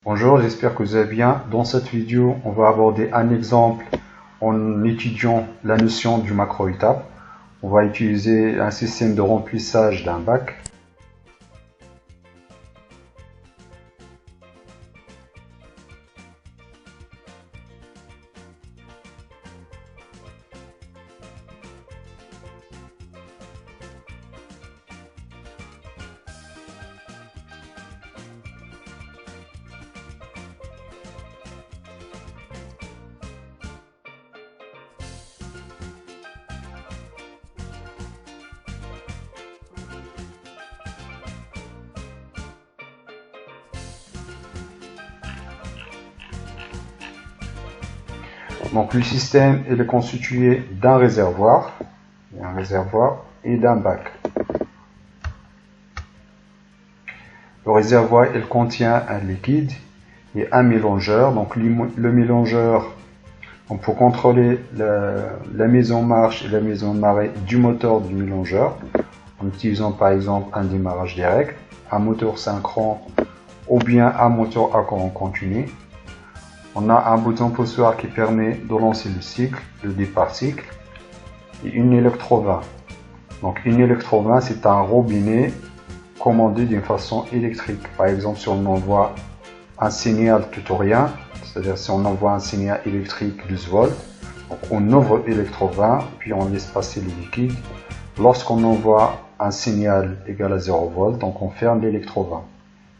Bonjour, j'espère que vous allez bien. Dans cette vidéo, on va aborder un exemple en étudiant la notion du macro-étape. On va utiliser un système de remplissage d'un bac. Donc le système est constitué d'un réservoir et d'un bac. Le réservoir il contient un liquide et un mélangeur. Donc le mélangeur, pour contrôler la mise en marche et la mise en arrêt du moteur du mélangeur, en utilisant par exemple un démarrage direct, un moteur synchrone ou bien un moteur à courant continu. On a un bouton poussoir qui permet de lancer le cycle, le départ cycle, et une électrovin. Donc une électrovin, c'est un robinet commandé d'une façon électrique. Par exemple, si on envoie un signal tutorien, c'est-à-dire si on envoie un signal électrique 12 volts, donc on ouvre l'électrovin, puis on laisse passer le liquide. Lorsqu'on envoie un signal égal à 0 volts, donc on ferme l'électrovin.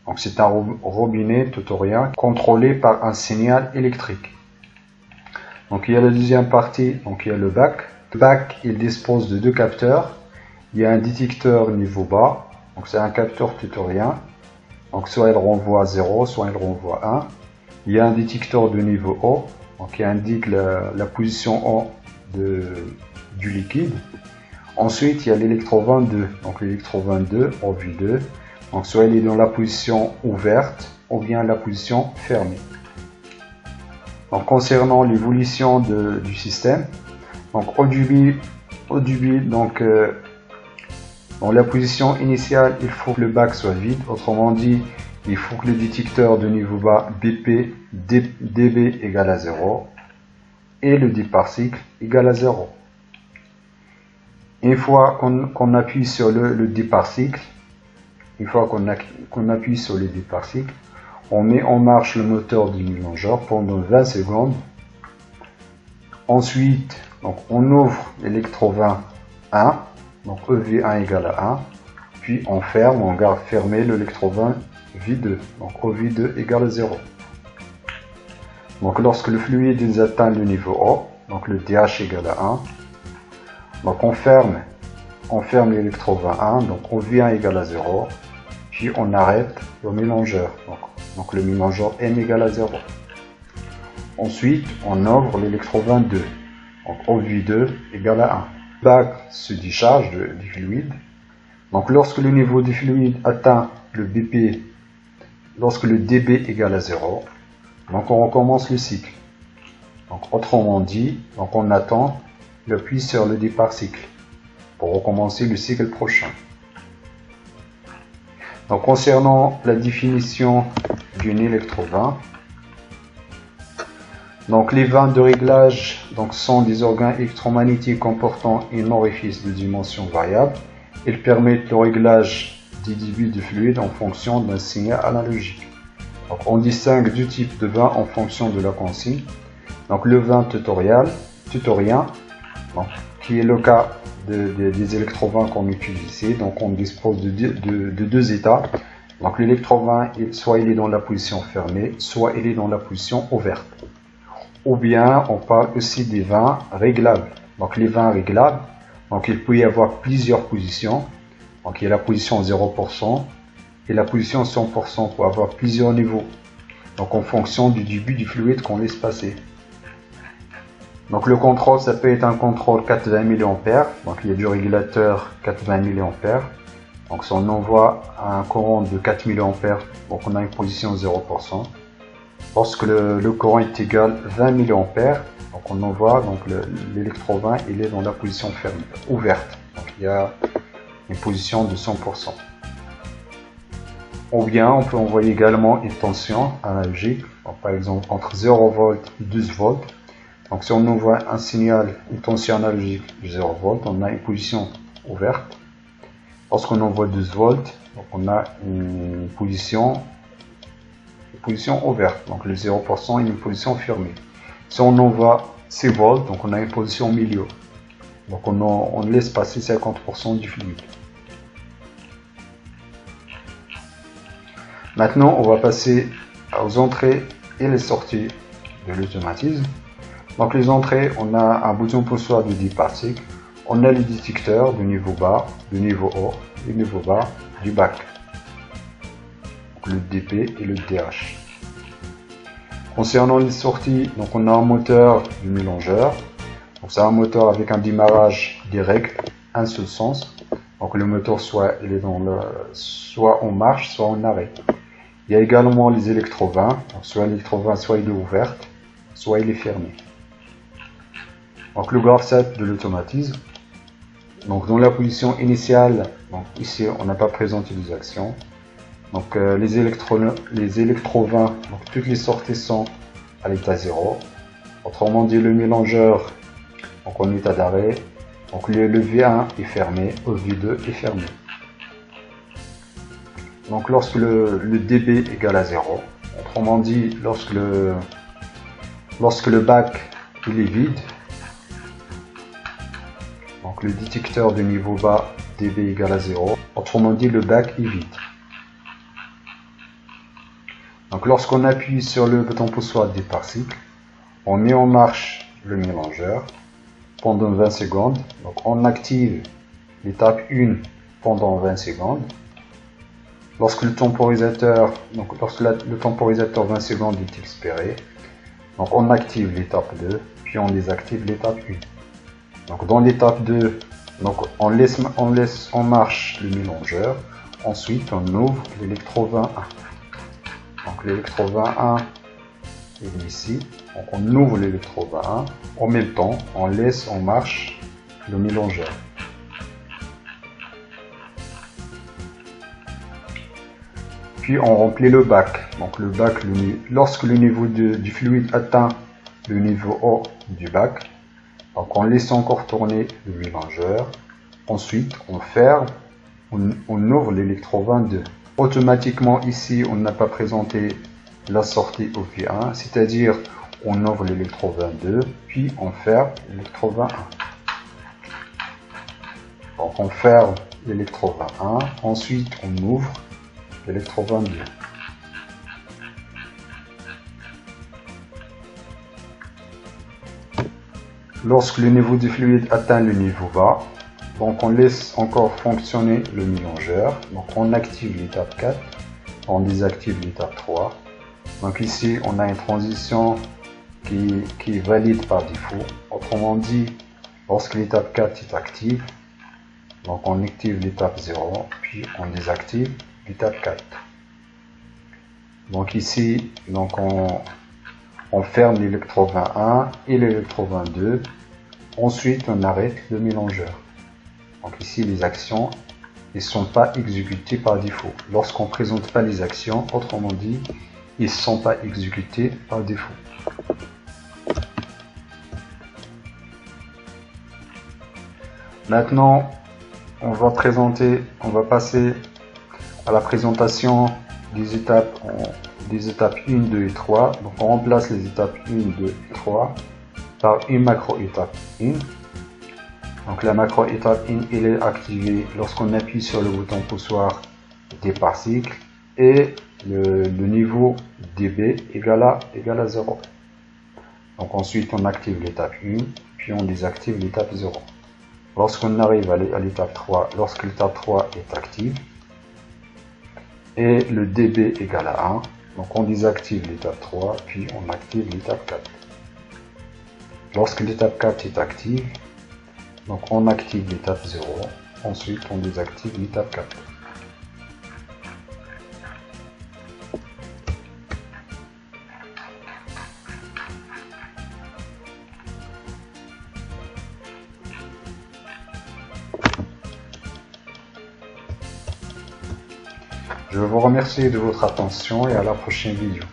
Donc c'est un robinet tutorien contrôlé par un signal électrique. Donc il y a la deuxième partie, donc il y a le bac. Le bac, il dispose de deux capteurs. Il y a un détecteur niveau bas, donc c'est un capteur tutorien. Donc soit il renvoie 0, soit il renvoie 1. Il y a un détecteur de niveau haut, donc qui indique la position haut du liquide. Ensuite il y a l'électro-22, donc l'électro-22 en vue 2. Donc soit il est dans la position ouverte ou bien la position fermée. Donc concernant l'évolution du système, donc au début donc dans la position initiale, il faut que le bac soit vide. Autrement dit, il faut que le détecteur de niveau bas BP dB égale à 0 et le départ cycle égale à 0. Une fois qu'on appuie sur le départ cycle, qu'on appuie sur le départ cycle, on met en marche le moteur du mélangeur pendant 20 secondes. Ensuite, donc, on ouvre l'électrovin 1, donc EV1 égale à 1, puis on ferme, on garde fermé l'électrovin V2, donc OV2 égale à 0. Donc lorsque le fluide atteint le niveau haut, donc le DH égale à 1, donc on ferme l'électrovin 1, donc OV1 égale à 0, puis on arrête le mélangeur, donc le mélangeur M égale à 0. Ensuite, on ouvre l'électrovin 2, donc OV2 égale à 1. Le bac se décharge du fluide. Donc lorsque le niveau du fluide atteint le BP, lorsque le dB égale à 0, donc on recommence le cycle. Donc autrement dit, donc on attend, on appuie sur le départ cycle pour recommencer le cycle prochain. Donc concernant la définition d'une électrovin, donc les vannes de réglage donc, sont des organes électromagnétiques comportant un orifice de dimension variable. Ils permettent le réglage des débits de fluide en fonction d'un signal analogique. Donc on distingue deux types de vannes en fonction de la consigne. Donc le vin tutorien, donc, qui est le cas des électrovins qu'on utilise ici. Donc on dispose de deux états. Donc l'électrovin, soit il est dans la position fermée, soit il est dans la position ouverte. Ou bien on parle aussi des vins réglables. Donc les vins réglables, donc il peut y avoir plusieurs positions. Donc il y a la position 0% et la position 100% pour avoir plusieurs niveaux. Donc en fonction du débit du fluide qu'on laisse passer. Donc le contrôle, ça peut être un contrôle 420 mA. Donc il y a du régulateur 420 mA. Donc si on envoie un courant de 4 mA, donc on a une position 0%. Lorsque le courant est égal à 20 mA, donc on envoie donc l'électrovin, il est dans la position fermée, ouverte. Donc il y a une position de 100%. Ou bien on peut envoyer également une tension analogique, par exemple entre 0 volts et 12 volts. Donc si on envoie un signal, une tension analogique de 0 volts, on a une position ouverte. Lorsqu'on envoie 12 volts, donc on a une position ouverte. Donc le 0% est une position fermée. Si on envoie 6 volts, donc on a une position au milieu. Donc on laisse passer 50% du fluide. Maintenant, on va passer aux entrées et les sorties de l'automatisme. Donc les entrées, on a un bouton poussoir de 10 particles. On a le détecteur de niveau bas, de niveau haut, du niveau bas, du bac. Donc le DP et le DH. Concernant les sorties, donc on a un moteur du mélangeur. Donc c'est un moteur avec un démarrage direct, un seul sens. Donc le moteur soit en marche, soit en arrêt. Il y a également les électro-20. Donc soit l'électro-20, soit il est ouverte, soit il est fermé. Donc le graph-set de l'automatisme. Donc dans la position initiale, donc ici on n'a pas présenté les actions. Donc les électro-20, donc toutes les sorties sont à l'état 0. Autrement dit, le mélangeur donc en état d'arrêt. Donc le V1 est fermé, le V2 est fermé. Donc lorsque le dB égale à 0, autrement dit lorsque le bac il est vide, donc le détecteur de niveau bas dB égale à 0, autrement dit le bac est vide. Donc lorsqu'on appuie sur le bouton poussoir des particles, on met en marche le mélangeur pendant 20 secondes. Donc on active l'étape 1 pendant 20 secondes. Lorsque le temporisateur 20 secondes est expiré, donc on active l'étape 2, puis on désactive l'étape 1. Donc dans l'étape 2, donc on laisse en marche le mélangeur. Ensuite on ouvre l'électro-21. Donc l'électro-21 est ici. Donc on ouvre l'électro-21. En même temps, on laisse en marche le mélangeur. Puis on remplit le bac. Donc le bac, lorsque le niveau du fluide atteint le niveau haut du bac, donc on laisse encore tourner le mélangeur. Ensuite, on ferme, on ouvre l'électro-22. Automatiquement ici, on n'a pas présenté la sortie au V1, c'est-à-dire on ouvre l'électro-22, puis on ferme l'électro-21. Donc on ferme l'électro-21, ensuite on ouvre l'électro-22. Lorsque le niveau du fluide atteint le niveau bas, donc on laisse encore fonctionner le mélangeur. Donc on active l'étape 4, on désactive l'étape 3. Donc ici on a une transition qui est valide par défaut. Autrement dit, lorsque l'étape 4 est active, donc on active l'étape 0, puis on désactive l'étape 4. Donc ici, donc on ferme l'électro-21 et l'électro-22. Ensuite, on arrête le mélangeur. Donc ici, les actions ne sont pas exécutées par défaut. Lorsqu'on ne présente pas les actions, autrement dit, ils ne sont pas exécutés par défaut. Maintenant, on va passer à la présentation des étapes 1, 2 et 3. Donc on remplace les étapes 1, 2 et 3 par une macro-étape 1. Donc la macro-étape 1, elle est activée lorsqu'on appuie sur le bouton poussoir des particles et le niveau dB égale à 0. Donc ensuite on active l'étape 1, puis on désactive l'étape 0. Lorsqu'on arrive à l'étape 3, lorsque l'étape 3 est active, et le dB égale à 1, donc on désactive l'étape 3, puis on active l'étape 4. Lorsque l'étape 4 est active, donc on active l'étape 0, ensuite on désactive l'étape 4. Je vous remercie de votre attention et à la prochaine vidéo.